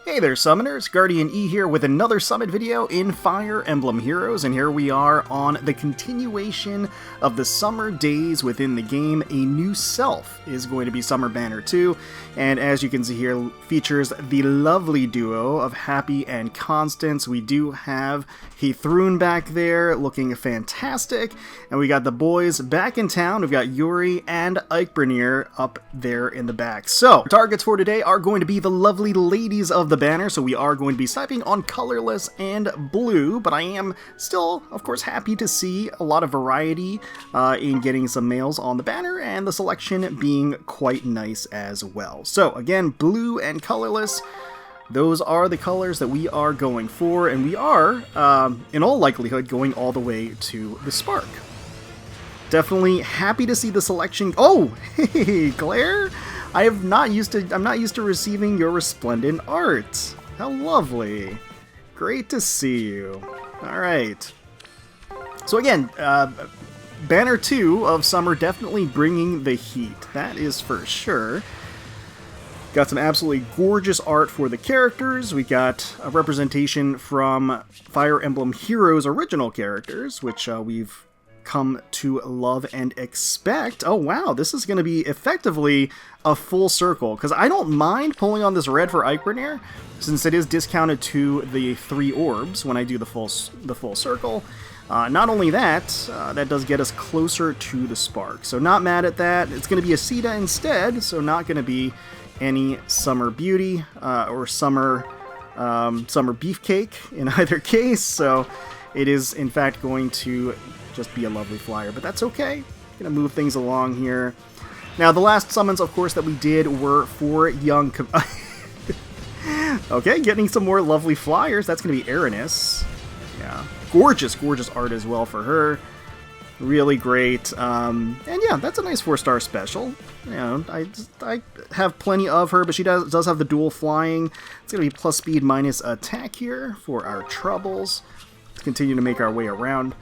Hey there, Summoners! GuardianE here with another summit video in Fire Emblem Heroes, and here we are on the continuation of the summer days within the game. A new self is going to be Summer Banner 2, and as you can see here, features the lovely duo of Hapi and Constance. We do have Heiðrún back there, looking fantastic, and we got the boys back in town. We've got Yuri and Eikbyrnir up there in the back. So, targets for today are going to be the lovely ladies of the banner, so we are going to be sniping on colorless and blue, but I am still, of course, happy to see a lot of variety in getting some males on the banner, and the selection being quite nice as well. So, again, blue and colorless, those are the colors that we are going for, and we are, in all likelihood, going all the way to the Spark. Definitely happy to see the selection. Oh, hey, Claire! I'm not used to receiving your resplendent art. How lovely. Great to see you. Alright. So again, Banner 2 of Summer definitely bringing the heat. That is for sure. Got some absolutely gorgeous art for the characters. We got a representation from Fire Emblem Heroes original characters, which we've come to love and expect. Oh wow, this is going to be effectively a full circle, because I don't mind pulling on this red for Eikbyrnir, since it is discounted to the 3 orbs when I do the full circle. Not only that, that does get us closer to the Spark, so not mad at that. It's going to be a Sita instead, so not going to be any Summer Beauty or Summer Beefcake in either case, so it is in fact going to just be a lovely flyer, but that's okay. Gonna move things along here. Now, the last summons, of course, that we did were for young... Okay, getting some more lovely flyers. That's gonna be Heiðrún. Yeah, gorgeous, gorgeous art as well for her. Really great. And yeah, that's a nice 4-star special. You know, I have plenty of her, but she does have the dual flying. It's gonna be plus speed minus attack here for our troubles. Let's continue to make our way around.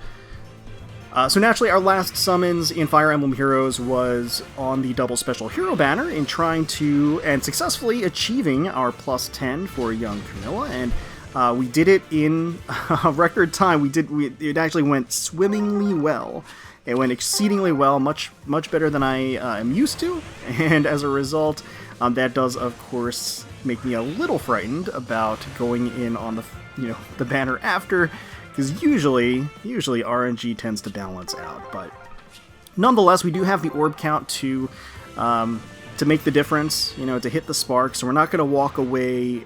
So naturally, our last summons in Fire Emblem Heroes was on the double special hero banner in trying to, and successfully achieving our plus 10 for young Camilla, and we did it in a record time. It actually went swimmingly well. It went exceedingly well, much better than I am used to, and as a result, that does, of course, make me a little frightened about going in on the banner after, because usually RNG tends to balance out, but nonetheless, we do have the orb count to make the difference, to hit the Spark, so we're not going to walk away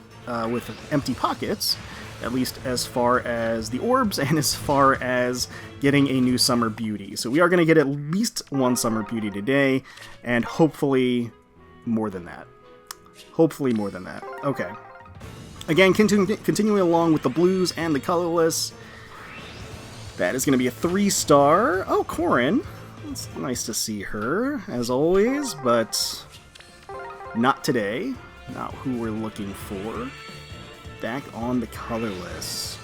with empty pockets, at least as far as the orbs and as far as getting a new Summer Beauty. So we are going to get at least one Summer Beauty today, and hopefully more than that. Hopefully more than that. Okay. Again, continuing along with the blues and the colorless. That is going to be a 3-star. Oh, Corin. It's nice to see her, as always, but not today. Not who we're looking for. Back on the colorless.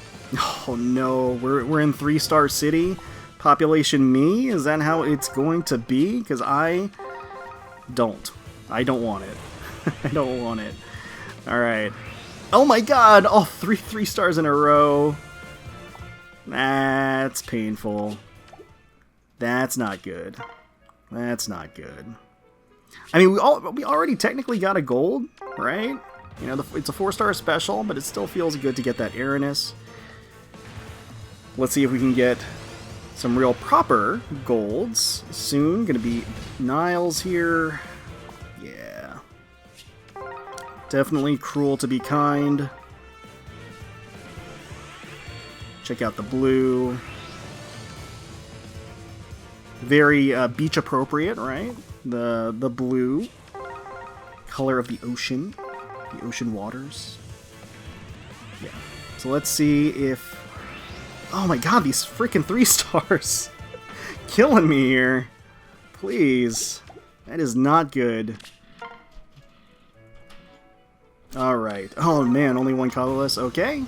Oh no, we're in 3-star city? Population me? Is that how it's going to be? Because I don't want it. I don't want it. Alright. Oh my god! Oh, three stars in a row. That's painful. That's not good. That's not good. I mean, we already technically got a gold, right? It's a 4-star special, but it still feels good to get that Heiðrún. Let's see if we can get some real proper golds soon. Gonna be Niles here. Yeah. Definitely cruel to be kind. Check out the blue. Very beach appropriate, right? The blue color of the ocean waters. Yeah. So let's see if... Oh my god, these freaking 3 stars! Killing me here. Please. That is not good. Alright. Oh man, only one colorless. Okay.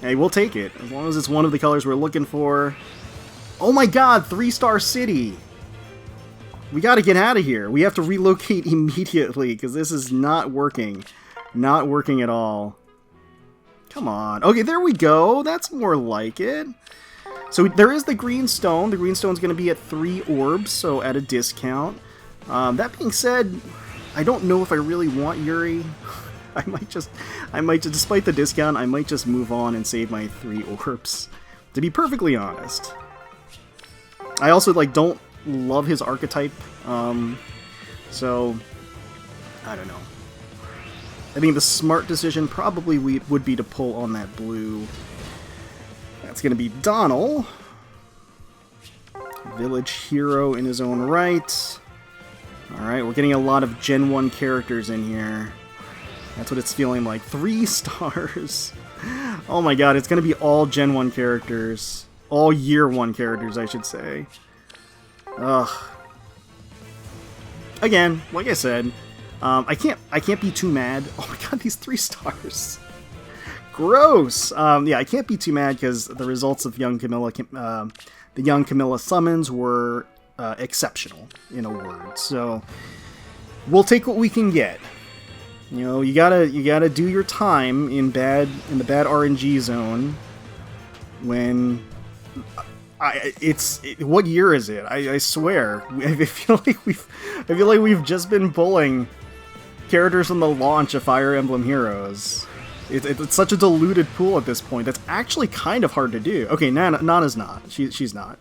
Hey, we'll take it, as long as it's one of the colors we're looking for. Oh my god, 3-star city! We gotta get out of here. We have to relocate immediately, because this is not working. Not working at all. Come on. Okay, there we go. That's more like it. So there is the green stone. The green stone's going to be at 3 orbs, so at a discount. That being said, I don't know if I really want Yuri. I might just, despite the discount, I might just move on and save my 3 orbs. To be perfectly honest. I also, like, don't love his archetype. So, I don't know. I think the smart decision probably would be to pull on that blue. That's going to be Donald. Village hero in his own right. Alright, we're getting a lot of Gen 1 characters in here. That's what it's feeling like. 3 stars. Oh my god, it's going to be all Gen 1 characters. All Year 1 characters, I should say. Ugh. Again, like I said, I can't be too mad. Oh my god, these 3 stars. Gross! Yeah, I can't be too mad because the results of the young Camilla summons were exceptional, in a word. So we'll take what we can get. You know, you gotta do your time in the bad RNG zone. When what year is it? I swear, I feel like we've just been pulling characters from the launch of Fire Emblem Heroes. It's such a diluted pool at this point. That's actually kind of hard to do. Okay, Nana's not. She's not.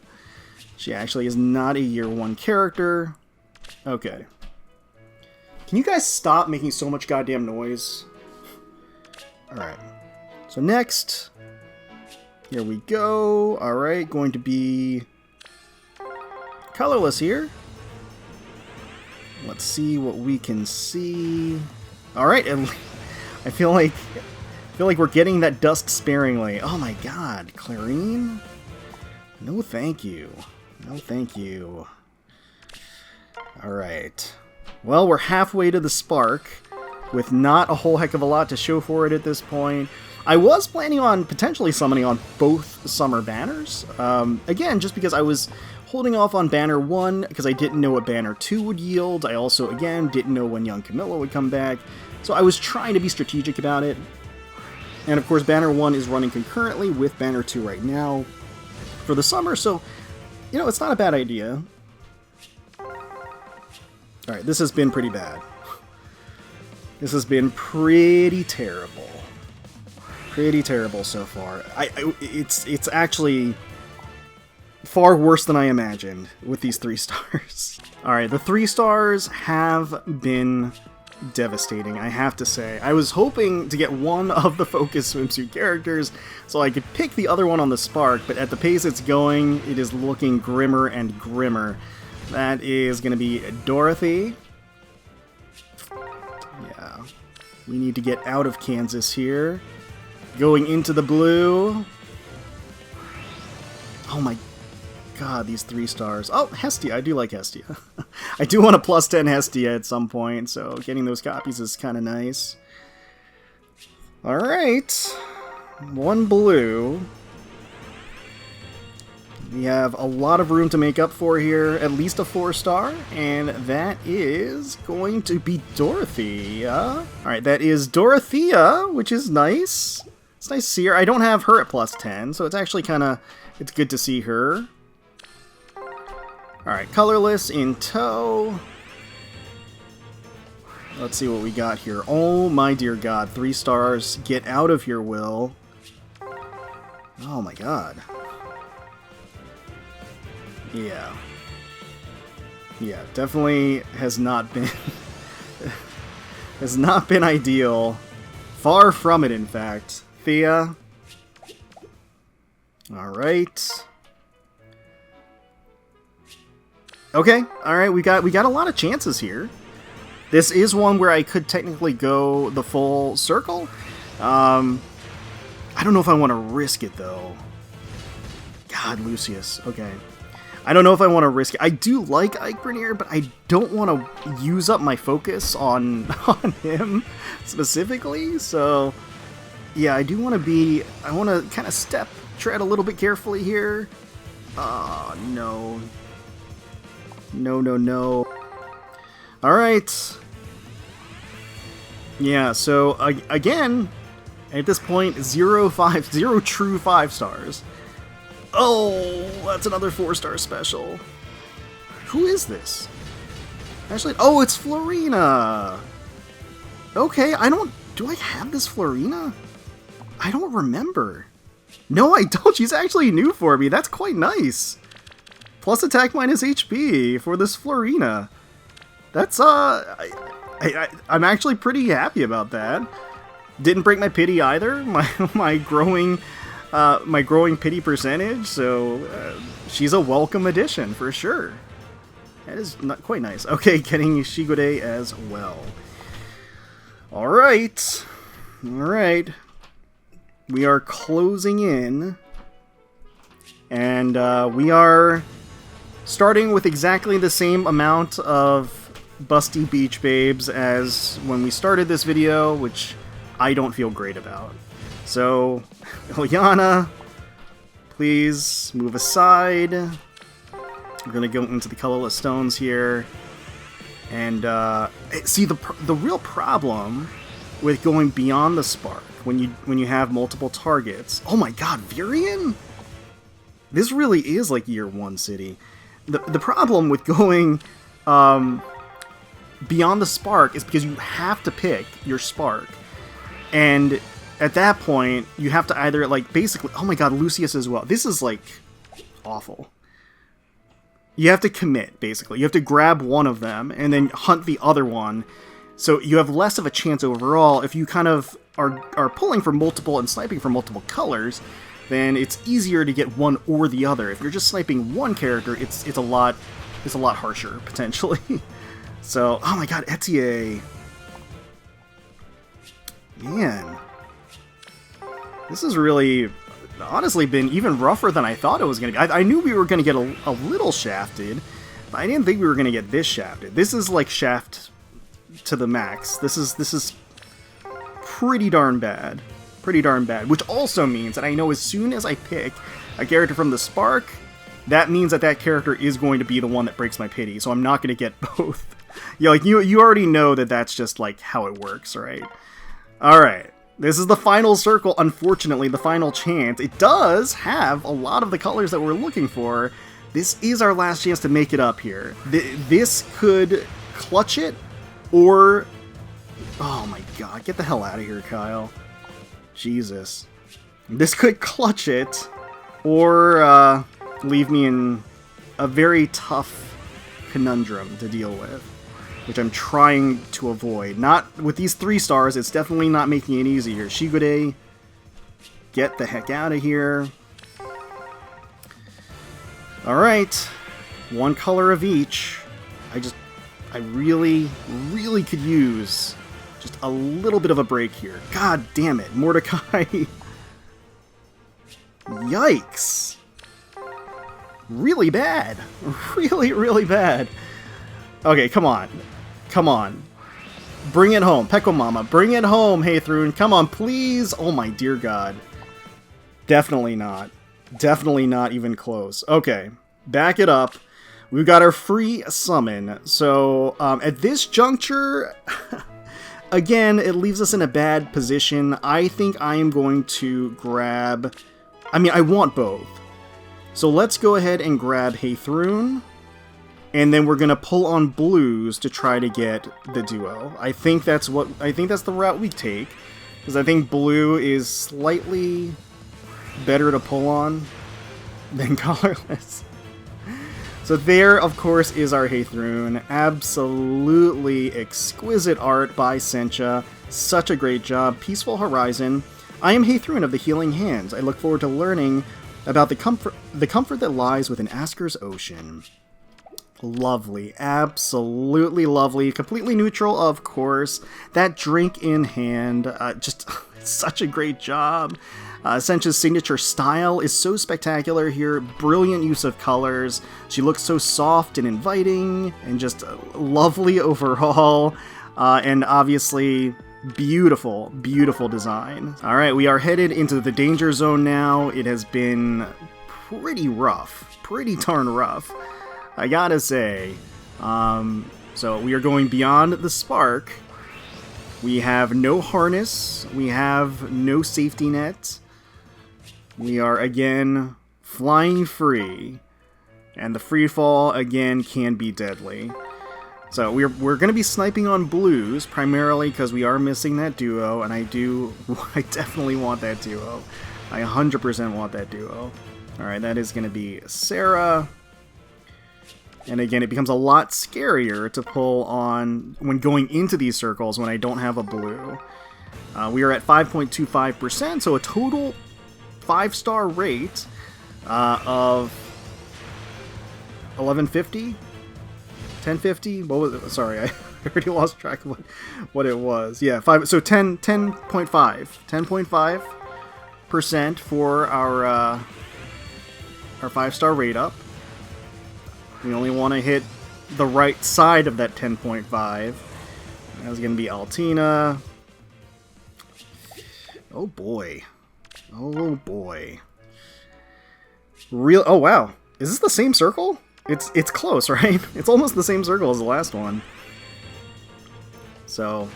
She actually is not a Year 1 character. Okay. Can you guys stop making so much goddamn noise? Alright. So next. Here we go. Alright, going to be colorless here. Let's see what we can see. Alright, I feel like we're getting that dust sparingly. Oh my god, Clarine? No thank you. No thank you. Alright. Well, we're halfway to the Spark, with not a whole heck of a lot to show for it at this point. I was planning on potentially summoning on both summer banners. Again, just because I was holding off on Banner 1, because I didn't know what Banner 2 would yield. I also, again, didn't know when young Camilla would come back. So I was trying to be strategic about it. And of course, Banner 1 is running concurrently with Banner 2 right now for the summer, so, you know, it's not a bad idea. Alright, this has been pretty bad. This has been pretty terrible. Pretty terrible so far. It's actually far worse than I imagined with these 3 stars. Alright, the 3 stars have been devastating, I have to say. I was hoping to get one of the focus swimsuit characters so I could pick the other one on the Spark, but at the pace it's going, it is looking grimmer and grimmer. That is going to be Dorothy. Yeah. We need to get out of Kansas here. Going into the blue. Oh my god, these 3 stars. Oh, Hestia. I do like Hestia. I do want a plus 10 Hestia at some point, so getting those copies is kind of nice. Alright. 1 blue. We have a lot of room to make up for here, at least a 4-star, and that is going to be Dorothea. Alright, that is Dorothea, which is nice. It's nice to see her. I don't have her at plus 10, so it's actually kind of, it's good to see her. Alright, colorless in tow. Let's see what we got here. Oh my dear god, 3 stars. Get out of here, Will. Oh my god. Yeah. Yeah, definitely has not been has not been ideal. Far from it, in fact. Thea. Alright. Okay, alright, we got a lot of chances here. This is one where I could technically go the full circle. I don't know if I want to risk it though. God, Lucius. Okay. I don't know if I want to risk it. I do like Eikbyrnir, but I don't want to use up my focus on him specifically. So, yeah, I do want to be... I want to kind of tread a little bit carefully here. Oh, no. No, no, no. Alright. Yeah, so, again, At this point, 0 true 5 stars. Oh, that's another 4-star special. Who is this? Actually, oh, it's Florina. Okay, do I have this Florina? I don't remember. No, I don't. She's actually new for me. That's quite nice. Plus attack minus HP for this Florina. That's, I'm actually pretty happy about that. Didn't break my pity either. My growing pity percentage. So she's a welcome addition for sure. That is not quite nice. Okay, getting Shigure as well. All right. We are closing in, and we are starting with exactly the same amount of busty beach babes as when we started this video, which I don't feel great about. So, Ilyana, please move aside. We're gonna go into the colorless stones here, and see the real problem with going beyond the spark when you have multiple targets. Oh my God, Virion? This really is like Year 1 City. The problem with going beyond the spark is because you have to pick your spark, and at that point you have to either like basically, oh my God, Lucius as well. This is like awful. You have to commit, basically. You have to grab one of them and then hunt the other one. So you have less of a chance overall. If you kind of are pulling for multiple and sniping for multiple colors, then it's easier to get one or the other. If you're just sniping one character, it's a lot harsher, potentially. So, oh my God, Etier. Man. This has really, honestly, been even rougher than I thought it was going to be. I knew we were going to get a little shafted, but I didn't think we were going to get this shafted. This is like shaft to the max. This is pretty darn bad. Which also means that I know as soon as I pick a character from the Spark, that means that character is going to be the one that breaks my pity, so I'm not going to get both. Yeah, like, you already know that that's just, like, how it works, right? Alright, this is the final circle, unfortunately, the final chance. It does have a lot of the colors that we're looking for. This is our last chance to make it up here. This could clutch it, or... Oh my God, get the hell out of here, Kyle. Jesus. This could clutch it, or leave me in a very tough conundrum to deal with, which I'm trying to avoid. Not with these 3 stars, it's definitely not making it easier. Shigure, get the heck out of here. Alright, 1 color of each. I really, really could use just a little bit of a break here. God damn it, Mordecai. Yikes. Really bad. Really, really bad. Okay, come on. Come on. Bring it home. Peko Mama, bring it home, Heiðrún. Come on, please. Oh my dear God. Definitely not. Definitely not even close. Okay, back it up. We've got our free summon. So, at this juncture... Again, it leaves us in a bad position. I think I am going to grab... I mean, I want both. So let's go ahead and grab Heiðrún, and then we're going to pull on blues to try to get the duo. I think that's the route we take, because I think blue is slightly better to pull on than colorless. So there, of course, is our Heiðrún. Absolutely exquisite art by Sencha. Such a great job. Peaceful Horizon. I am Heiðrún of the Healing Hands. I look forward to learning about the comfort that lies within Asker's ocean. Lovely. Absolutely lovely. Completely neutral, of course. That drink in hand. Just such a great job. Sencha's signature style is so spectacular here. Brilliant use of colors. She looks so soft and inviting, and just lovely overall. And obviously, beautiful, beautiful design. Alright, we are headed into the danger zone now. It has been pretty rough. Pretty darn rough, I gotta say. So we are going beyond the spark. We have no harness. We have no safety net. We are, again, flying free. And the free fall, again, can be deadly. So we're going to be sniping on blues, primarily because we are missing that duo, and I definitely want that duo. I 100% want that duo. Alright, that is going to be Sarah. And again, it becomes a lot scarier to pull on when going into these circles when I don't have a blue. We are at 5.25%, so a total 5-star rate of 1150? 1050? What was it? Sorry, I already lost track of what it was. Yeah, 10.5. 10.5% for our 5-star rate up. We only want to hit the right side of that 10.5. That's going to be Altina. Oh boy. Oh boy. Oh wow. Is this the same circle? It's close, right? It's almost the same circle as the last one. So,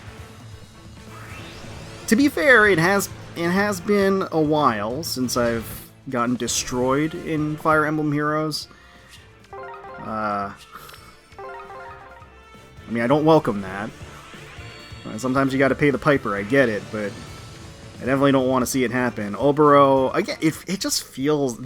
to be fair, it has been a while since I've gotten destroyed in Fire Emblem Heroes. I mean, I don't welcome that. Sometimes you gotta pay the piper, I get it, but I definitely don't want to see it happen. Obero, again, it just feels...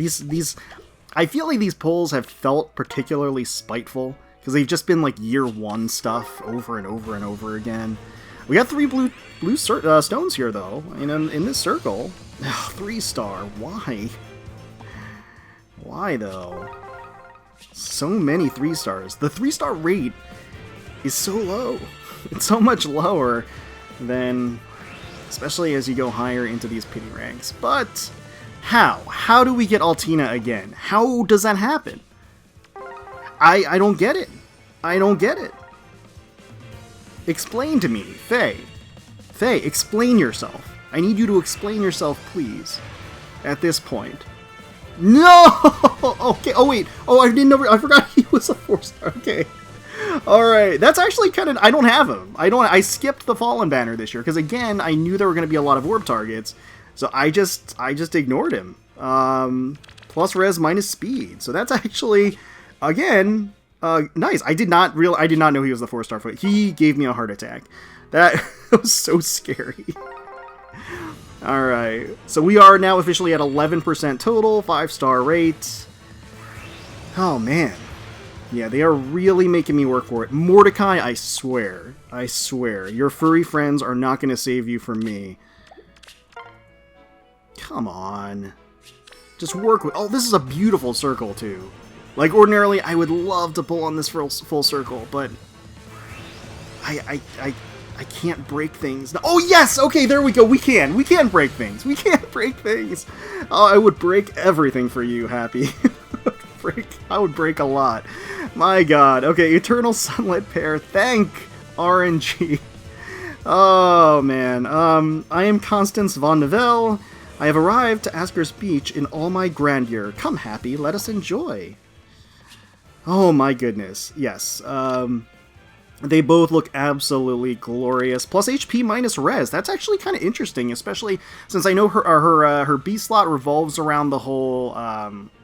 I feel like these pulls have felt particularly spiteful, because they've just been like year 1 stuff over and over and over again. We got 3 blue stones here, though, in this circle. 3-star, why? Why, though? So many 3-stars. The 3-star rate is so low. It's so much lower than... especially as you go higher into these pity ranks. But... how? How do we get Altina again? How does that happen? I don't get it. I don't get it. Explain to me, Faye. Faye, explain yourself. I need you to explain yourself, please. At this point. No! Okay, oh wait. Oh, I forgot he was a 4-star. Okay. Alright, that's actually kind of... I don't have him. I skipped the Fallen banner this year, because again, I knew there were going to be a lot of orb targets. So I just ignored him. Plus res minus speed. So that's actually, again, nice. I did not know he was the 4-star foot. He gave me a heart attack. That was so scary. Alright. So we are now officially at 11% total, 5-star rate. Oh man. Yeah, they are really making me work for it. Mordecai, I swear. I swear. Your furry friends are not going to save you from me. Come on. Just work with... oh, this is a beautiful circle, too. Like, ordinarily, I would love to pull on this full circle, but... I can't break things. Oh, yes! Okay, there we go. We can. We can break things. We can break things. Oh, I would break everything for you, Happy. I would break a lot. My god. Okay, Eternal Sunlit Pair. Thank RNG. Oh, man. I am Constance von Nivelle. I have arrived to Asker's Beach in all my grandeur. Come, Happy, let us enjoy. Oh my goodness, yes. They both look absolutely glorious. Plus HP minus res. That's actually kind of interesting, especially since I know her B slot revolves around the whole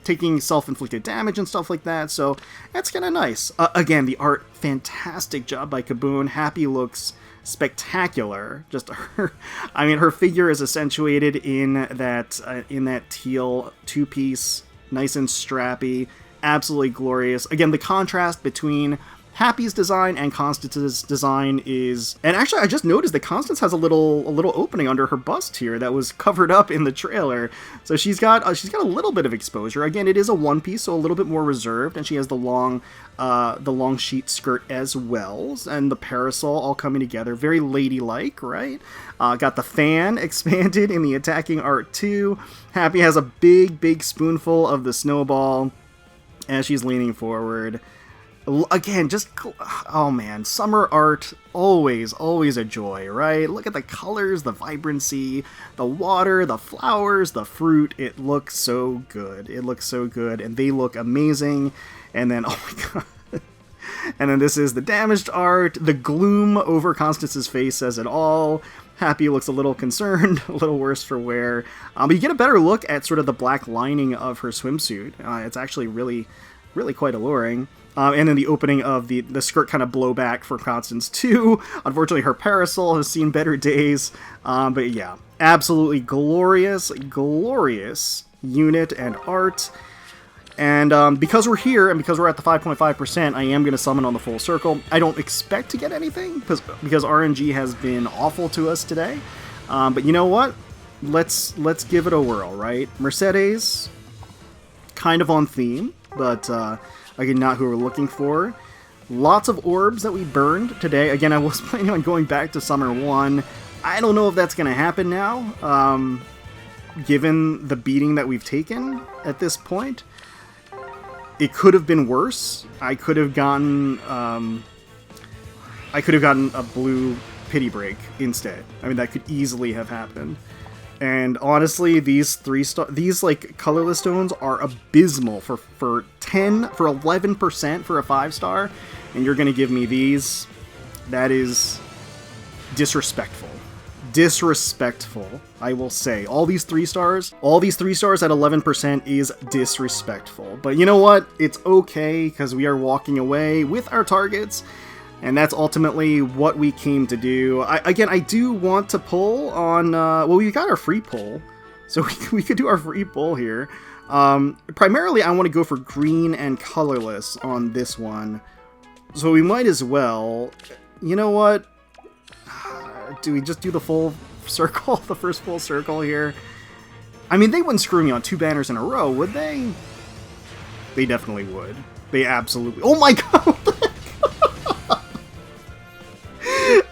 taking self-inflicted damage and stuff like that. So that's kind of nice. Again, the art, fantastic job by Kaboon. Happy looks spectacular. Just her, I mean, her figure is accentuated in that teal 2-piece, nice and strappy, absolutely glorious. Again, the contrast between Happy's design and Constance's design is... and actually, I just noticed that Constance has a little opening under her bust here that was covered up in the trailer. So she's got a little bit of exposure. Again, it is a 1-piece, so a little bit more reserved, and she has the long sheet skirt as well, and the parasol all coming together. Very ladylike, right? Got the fan expanded in the attacking art too. Happy has a big spoonful of the snowball as she's leaning forward. Again, just, oh man, summer art, always a joy, right? Look at the colors, the vibrancy, the water, the flowers, the fruit. It looks so good. It looks so good, and they look amazing. And then, oh my god, And then this is the damaged art. The gloom over Constance's face says it all. Happy looks a little concerned, a little worse for wear. But you get a better look at sort of the black lining of her swimsuit. It's actually really, really quite alluring. And then the opening of the skirt kind of blowback for Constance too. Unfortunately, her parasol has seen better days. But yeah, absolutely glorious, glorious unit and art. And because we're here, and because we're at the 5.5%, I am going to summon on the full circle. I don't expect to get anything, because RNG has been awful to us today. But you know what? Let's give it a whirl, right? Mercedes, kind of on theme, but again, not who we're looking for. Lots of orbs that we burned today. Again, I was planning on going back to Summer 1. I don't know if that's going to happen now, given the beating that we've taken at this point. It could have been worse. I could have gotten a blue pity break instead. I mean, that could easily have happened. And honestly, these like colorless stones are abysmal for 11% for a 5-star, and you're gonna give me these. That is disrespectful. Disrespectful, I will say. All these 3 stars at 11% is disrespectful. But you know what? It's okay, because we are walking away with our targets, and that's ultimately what we came to do. I do want to pull on, well, we got our free pull, so we could do our free pull here. Primarily, I want to go for green and colorless on this one, so we might as well. You know what? Do we just do the full circle, the first full circle here? I mean, they wouldn't screw me on 2 banners in a row, would they? They definitely would. They absolutely... Oh my god!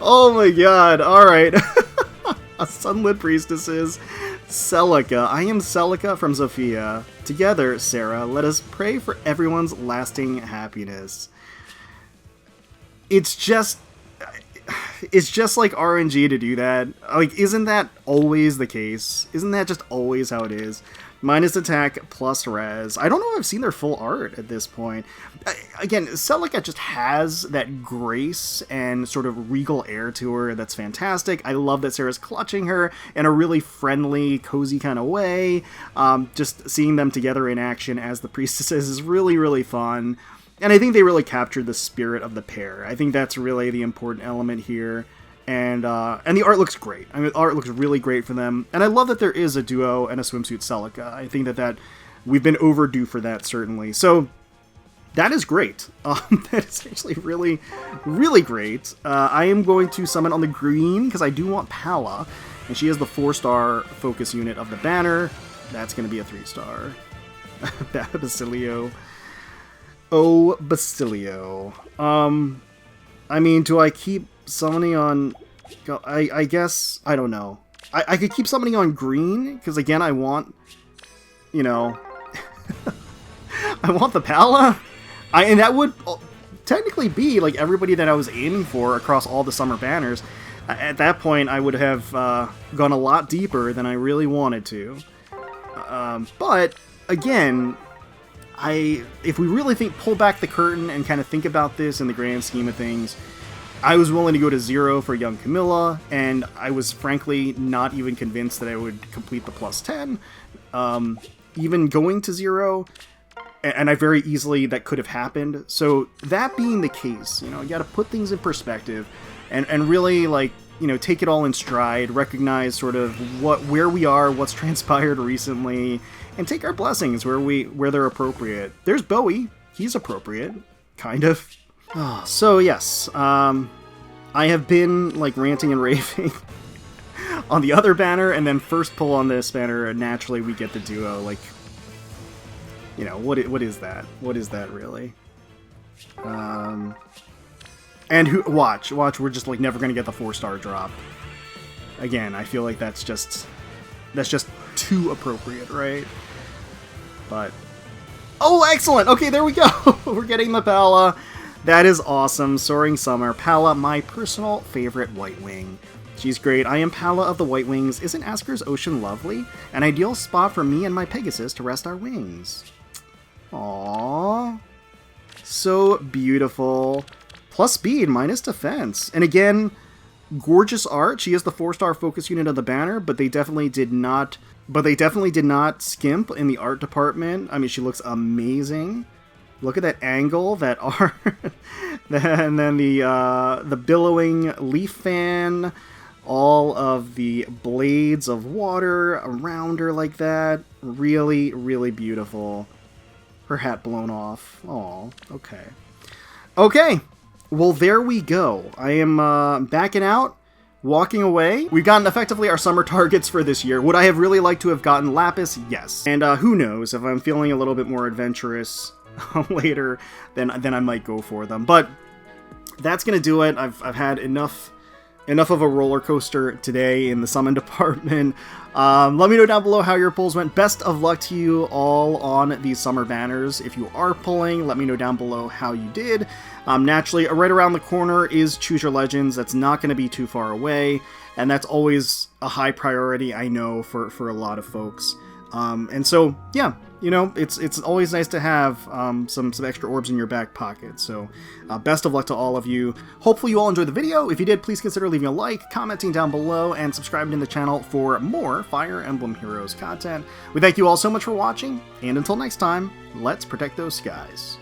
Oh my god, alright. A Sunlit Priestesses. Celica. I am Celica from Zofia. Together, Sarah, let us pray for everyone's lasting happiness. It's just like RNG to do that. Like, isn't that always the case? Isn't that just always how it is? Minus attack plus res. I don't know if I've seen their full art at this point. Again, Celica just has that grace and sort of regal air to her that's fantastic. I love that Sarah's clutching her in a really friendly, cozy kind of way. Just seeing them together in action as the priestesses is really, really fun. And I think they really captured the spirit of the pair. I think that's really the important element here. And the art looks great. I mean, the art looks really great for them. And I love that there is a duo and a swimsuit Celica. I think that we've been overdue for that, certainly. So that is great. That is actually really, really great. I am going to summon on the green because I do want Pala. And she is the 4-star focus unit of the banner. That's going to be a 3-star. Basilio. Oh, Basilio. I mean, do I keep summoning on... I guess... I don't know. I could keep summoning on green, because again, I want... You know... I want the Pala. And that would technically be, like, everybody that I was aiming for across all the summer banners. At that point, I would have gone a lot deeper than I really wanted to. But, again... if we really pull back the curtain and kind of think about this in the grand scheme of things, I was willing to go to 0 for young Camilla, and I was frankly not even convinced that I would complete the plus 10. Even going to 0, and I very easily, that could have happened. So that being the case, you know, you got to put things in perspective and really, like, you know, take it all in stride, recognize sort of where we are, what's transpired recently, and take our blessings where they're appropriate. There's Bowie. He's appropriate. Kind of. So, yes. I have been, like, ranting and raving on the other banner, and then first pull on this banner, naturally we get the duo. Like, you know, what is that? What is that, really? And watch, we're just, like, never gonna get the 4-star drop. Again, I feel like that's just too appropriate, right? But... Oh, excellent! Okay, there we go! We're getting the Pala. That is awesome. Soaring Summer. Pala, my personal favorite White Wing. She's great. I am Pala of the White Wings. Isn't Asker's Ocean lovely? An ideal spot for me and my Pegasus to rest our wings. Aww. So beautiful. Plus speed, minus defense. And again, gorgeous art. She is the 4-star focus unit of the banner, but they definitely did not skimp in the art department. I mean, she looks amazing. Look at that angle, that art. And then the billowing leaf fan, all of the blades of water around her like that. Really, really beautiful. Her hat blown off. Aw, okay. Okay, well, there we go. I am backing out, walking away. We've gotten effectively our summer targets for this year. Would I have really liked to have gotten Lapis? Yes. And who knows, if I'm feeling a little bit more adventurous later, then I might go for them. But that's gonna do it. I've had enough of a roller coaster today in the summon department. Let me know down below how your pulls went. Best of luck to you all on these summer banners. If you are pulling, let me know down below how you did. Naturally, right around the corner is Choose Your Legends. That's not going to be too far away, and that's always a high priority, I know, for a lot of folks. And so, yeah, you know, it's always nice to have some extra orbs in your back pocket. So best of luck to all of you. Hopefully you all enjoyed the video. If you did, please consider leaving a like, commenting down below, and subscribing to the channel for more Fire Emblem Heroes content. We thank you all so much for watching, and until next time, let's protect those skies.